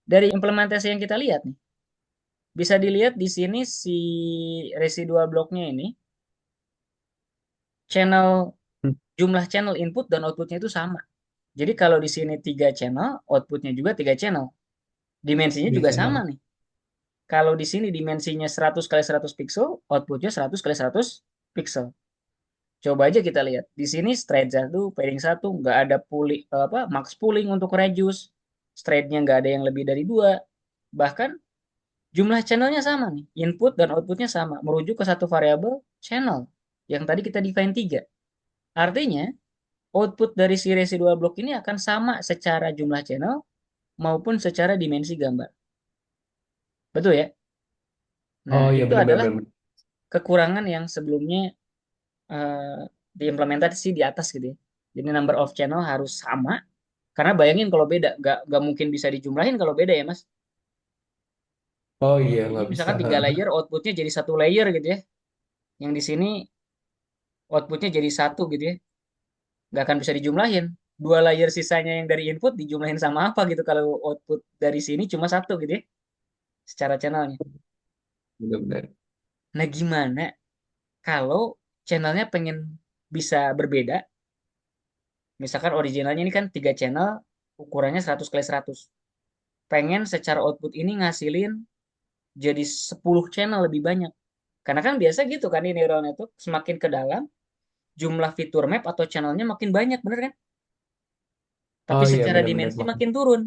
Dari implementasi yang kita lihat nih, bisa dilihat di sini si residual blocknya ini, channel Hmm. jumlah channel input dan outputnya itu sama. Jadi kalau di sini 3 channel, outputnya juga 3 channel. Dimensinya Tiga juga sama channel. nih. Kalau di sini dimensinya 100 kali 100 pixel, outputnya 100 kali 100 pixel. Coba aja kita lihat. Di sini straight satu, padding satu, nggak ada pulling apa max pooling untuk reduce. Straightnya nggak ada yang lebih dari dua. Bahkan jumlah channelnya sama nih. Input dan outputnya sama. Merujuk ke satu variabel channel. Yang tadi kita define 3. Artinya, output dari si residual block ini akan sama secara jumlah channel maupun secara dimensi gambar. Betul ya? Nah, Oh iya itu benar-benar. adalah Benar. kekurangan yang sebelumnya eh, diimplementasi di atas gitu ya. Jadi number of channel harus sama. Karena bayangin kalau beda, nggak mungkin bisa dijumlahin kalau beda ya Mas. Oh iya Jadi nggak bisa. misalkan 3 layer, outputnya jadi 1 layer gitu ya. Yang di sini outputnya jadi satu gitu ya. Nggak akan bisa dijumlahin. 2 layer sisanya yang dari input dijumlahin sama apa gitu kalau output dari sini cuma satu gitu ya. Secara channelnya. Benar-benar. Nah gimana kalau channelnya pengen bisa berbeda? Misalkan originalnya ini kan 3 channel, ukurannya 100 kali 100. Pengen secara output ini ngasilin jadi 10 channel lebih banyak. Karena kan biasa gitu kan di neural network, semakin ke dalam, jumlah fitur map atau channelnya makin banyak, bener kan? Tapi Oh iya secara benar-benar. dimensi makin turun.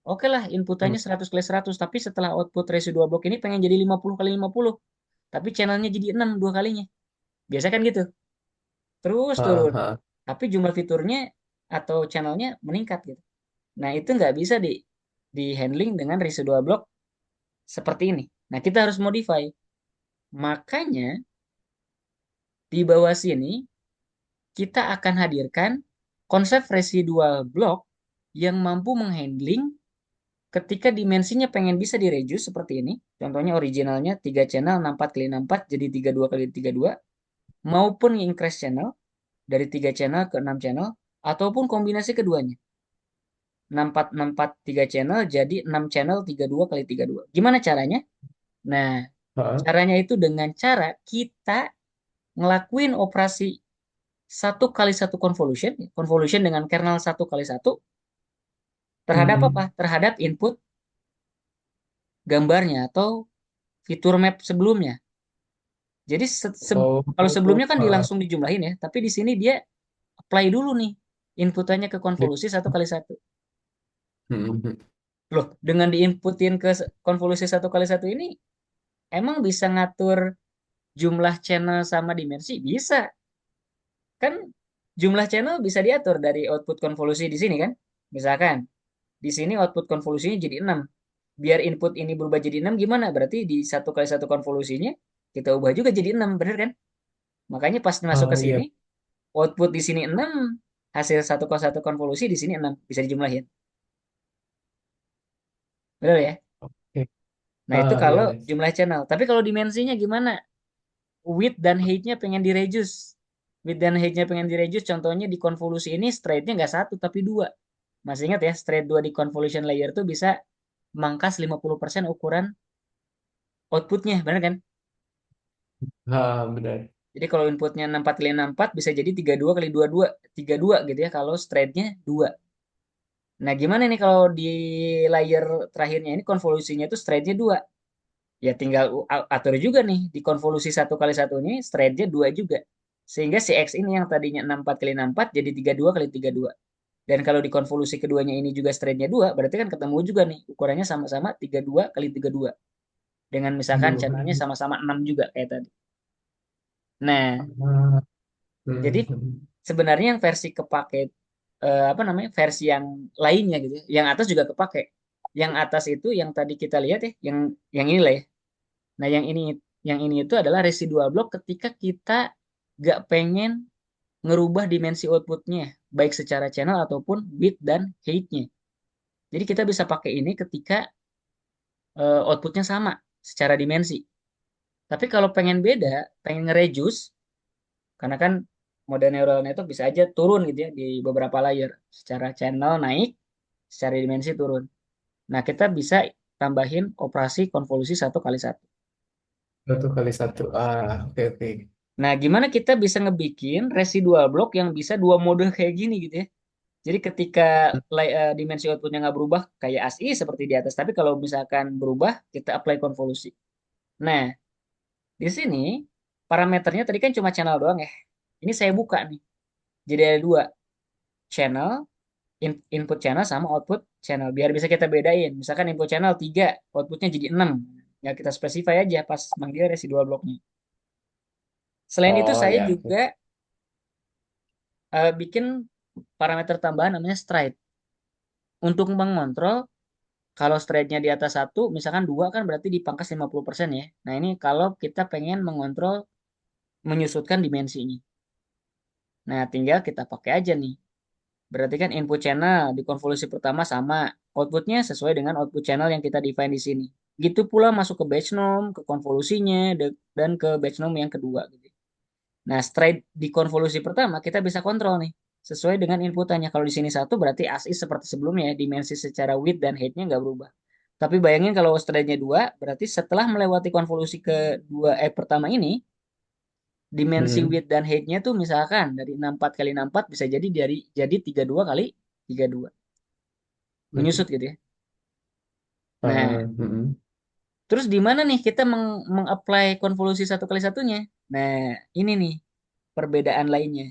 Oke lah, Hmm. inputannya 100 kali 100, tapi setelah output residual block ini pengen jadi 50 kali 50. Tapi channelnya jadi 6 dua kalinya. Biasa kan gitu. Terus Ah, turun. ah. Tapi jumlah fiturnya atau channelnya meningkat gitu. Nah, itu nggak bisa di handling dengan residual block seperti ini. Nah, kita harus modify. Makanya di bawah sini kita akan hadirkan konsep residual block yang mampu menghandling ketika dimensinya pengen bisa direduce seperti ini. Contohnya originalnya 3 channel 64 kali 64 jadi 32 kali 32 maupun increase channel dari 3 channel ke 6 channel ataupun kombinasi keduanya. 64 64 3 channel jadi 6 channel 32 kali 32. Gimana caranya? Nah, Ah. caranya itu dengan cara kita ngelakuin operasi satu kali satu convolution, convolution dengan kernel satu kali satu terhadap apa? Hmm. Terhadap input gambarnya atau fitur map sebelumnya. Jadi Oh. kalau sebelumnya kan dia Ah. langsung dijumlahin ya, tapi di sini dia apply dulu nih inputannya ke Di- konvolusi satu kali satu. Hmm. Hmm. Loh, dengan diinputin ke konvolusi satu kali satu ini, emang bisa ngatur jumlah channel sama dimensi? Bisa. Kan jumlah channel bisa diatur dari output konvolusi di sini kan? Misalkan di sini output konvolusinya jadi 6. Biar input ini berubah jadi 6 gimana? Berarti di satu kali satu konvolusinya kita ubah juga jadi 6, bener kan? Makanya pas masuk Ah ke iya. sini, output di sini 6, hasil satu kali satu konvolusi di sini 6, bisa dijumlahin. Betul ya? Oke. Nah, itu Ah iya kalau deh. jumlah channel. Tapi kalau dimensinya gimana? Width dan height-nya pengen direduce. Width dan height-nya pengen direduce, contohnya di konvolusi ini straight-nya nggak satu, tapi dua. Masih ingat ya, straight 2 di convolution layer tuh bisa mangkas 50% ukuran outputnya, benar kan? Ah benar. Jadi kalau inputnya 64 kali 64 bisa jadi 32 kali 22, 32 gitu ya kalau straightnya 2. Nah, gimana nih kalau di layer terakhirnya ini konvolusinya itu straightnya 2? Ya tinggal atur juga nih di konvolusi satu kali satunya straightnya 2 juga. Sehingga si X ini yang tadinya 64 kali 64 jadi 32 kali 32. Dan kalau di konvolusi keduanya ini juga straightnya 2, berarti kan ketemu juga nih ukurannya sama-sama 32 kali 32. Dengan misalkan Dua kali. channelnya sama-sama 6 juga kayak tadi. Nah, Ah. jadi Hmm. sebenarnya yang versi kepake apa namanya? Versi yang lainnya gitu ya. Yang atas juga kepake. Yang atas itu yang tadi kita lihat ya, yang ini lah ya. Nah, yang ini itu adalah residual block ketika kita gak pengen ngerubah dimensi outputnya, baik secara channel ataupun width dan height-nya. Jadi kita bisa pakai ini ketika outputnya sama secara dimensi. Tapi kalau pengen beda, pengen nge-reduce, karena kan mode neural network bisa aja turun gitu ya di beberapa layer. Secara channel naik, secara dimensi turun. Nah, kita bisa tambahin operasi konvolusi 1 kali 1. 1 kali 1. Oke oke. Nah, gimana kita bisa ngebikin residual block yang bisa dua mode kayak gini gitu ya. Jadi ketika dimensi outputnya nggak berubah kayak ASI seperti di atas, tapi kalau misalkan berubah, kita apply konvolusi. Nah, di sini parameternya tadi kan cuma channel doang ya. Ini saya buka nih. Jadi ada dua channel, input channel sama output channel. Biar bisa kita bedain. Misalkan input channel 3, outputnya jadi 6. Ya kita spesify aja pas manggil residual blocknya. Selain itu Oh saya ya. juga bikin parameter tambahan namanya stride. Untuk mengontrol kalau stride-nya di atas 1, misalkan 2 kan berarti dipangkas 50% ya. Nah ini kalau kita pengen mengontrol menyusutkan dimensinya. Nah tinggal kita pakai aja nih. Berarti kan input channel di konvolusi pertama sama, outputnya sesuai dengan output channel yang kita define di sini. Gitu pula masuk ke batch norm, ke konvolusinya, dan ke batch norm yang kedua. Gitu. Nah, straight di konvolusi pertama kita bisa kontrol nih, sesuai dengan inputannya. Kalau di sini 1 berarti as is seperti sebelumnya, dimensi secara width dan height-nya nggak berubah. Tapi bayangin kalau stride-nya 2, berarti setelah melewati konvolusi kedua pertama ini, dimensi Mm-mm. width dan height-nya tuh misalkan dari 64 kali 64 bisa jadi 32 kali 32. Menyusut gitu ya. Nah, Mm-mm. terus di mana nih kita meng-apply konvolusi 1 kali 1-nya? Nah, ini nih perbedaan lainnya.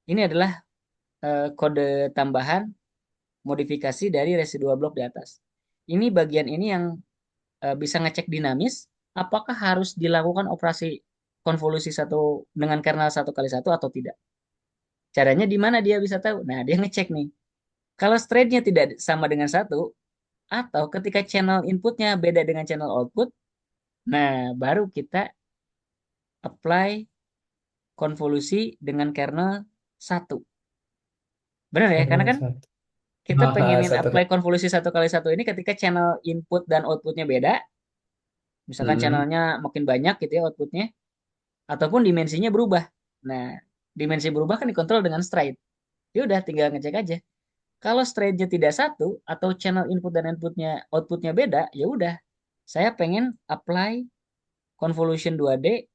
Ini adalah kode tambahan modifikasi dari residual blok di atas. Ini bagian ini yang bisa ngecek dinamis apakah harus dilakukan operasi konvolusi satu dengan kernel 1 kali 1 atau tidak. Caranya di mana dia bisa tahu? Nah, dia ngecek nih. Kalau straight-nya tidak sama dengan 1 atau ketika channel inputnya beda dengan channel output, nah baru kita apply konvolusi dengan kernel 1. Benar ya? Karena Karena kan satu. kita pengenin Satu apply kali. konvolusi 1 kali 1 ini ketika channel input dan outputnya beda. Misalkan Mm-mm. channelnya makin banyak gitu ya outputnya. Ataupun dimensinya berubah. Nah, dimensi berubah kan dikontrol dengan stride. Ya udah tinggal ngecek aja. Kalau stride-nya tidak satu atau channel input dan outputnya beda, ya udah. Saya pengen apply convolution 2D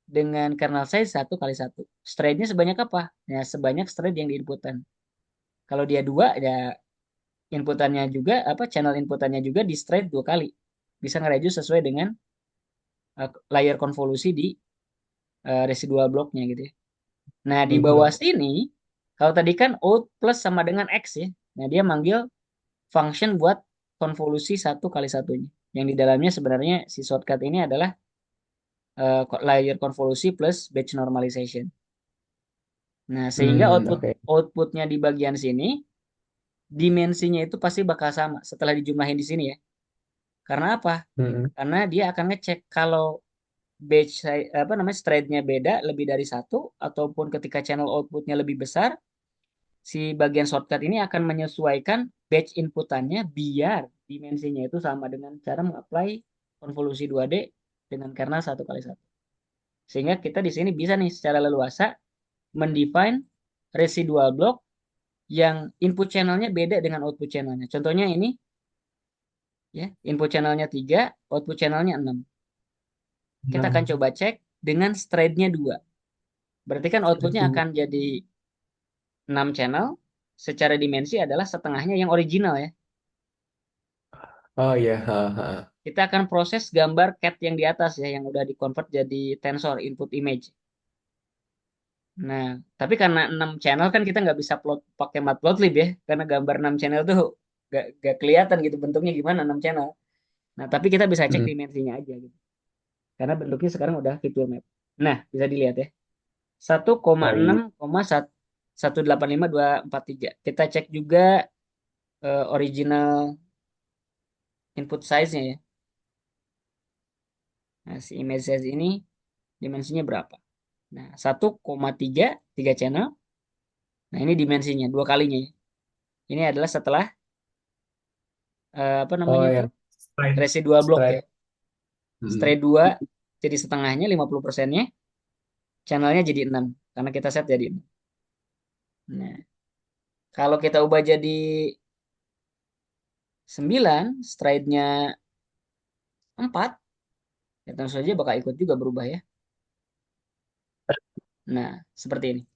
dengan kernel size 1 kali 1. Stride-nya sebanyak apa? Ya, sebanyak stride yang diinputan. Kalau dia 2, ya inputannya juga, apa channel inputannya juga di stride 2 kali. Bisa ngereduce sesuai dengan layer konvolusi di residual blocknya gitu ya. Nah, di bawah Mm-mm. sini, kalau tadi kan out plus sama dengan X ya. Nah, dia manggil function buat konvolusi 1 kali 1-nya. Yang di dalamnya sebenarnya si shortcut ini adalah layer konvolusi plus batch normalization. Nah, sehingga Oke. outputnya di bagian sini, dimensinya itu pasti bakal sama setelah dijumlahin di sini ya. Karena apa? Mm-mm. Karena dia akan ngecek kalau apa namanya stride-nya beda lebih dari 1 ataupun ketika channel outputnya lebih besar, si bagian shortcut ini akan menyesuaikan batch inputannya biar dimensinya itu sama dengan cara mengapply konvolusi 2D dengan kernel 1 kali 1. Sehingga kita di sini bisa nih secara leluasa mendefine residual block yang input channelnya beda dengan output channelnya. Contohnya ini ya, input channelnya 3, output channelnya 6. Kita akan Enam. coba cek dengan stride-nya 2. Berarti kan outputnya Satu. akan jadi 6 channel, secara dimensi adalah setengahnya yang original ya. Oh ya. Ha. Kita akan proses gambar cat yang di atas ya, yang udah di-convert jadi tensor input image. Nah, tapi karena 6 channel kan kita nggak bisa plot pakai matplotlib ya, karena gambar 6 channel tuh nggak kelihatan gitu bentuknya gimana 6 channel. Nah, tapi kita bisa cek Mm. dimensinya aja gitu. Karena bentuknya sekarang udah virtual map. Nah, bisa dilihat ya. Satu koma Oh enam iya. koma satu delapan lima dua empat tiga. Kita cek juga original input size-nya ya. Nah, si image size ini dimensinya berapa? Nah, 1,3 3 channel. Nah, ini dimensinya 2 kalinya ya. Ini adalah setelah apa Oh namanya itu? ya. Stride. Residual block ya. Stride. Setelah Mm. 2 jadi setengahnya 50%-nya, channelnya jadi 6 karena kita set jadi 6. Nah, kalau kita ubah jadi 9 stride-nya 4, ya tentu saja bakal ikut juga berubah ya. Nah, seperti ini.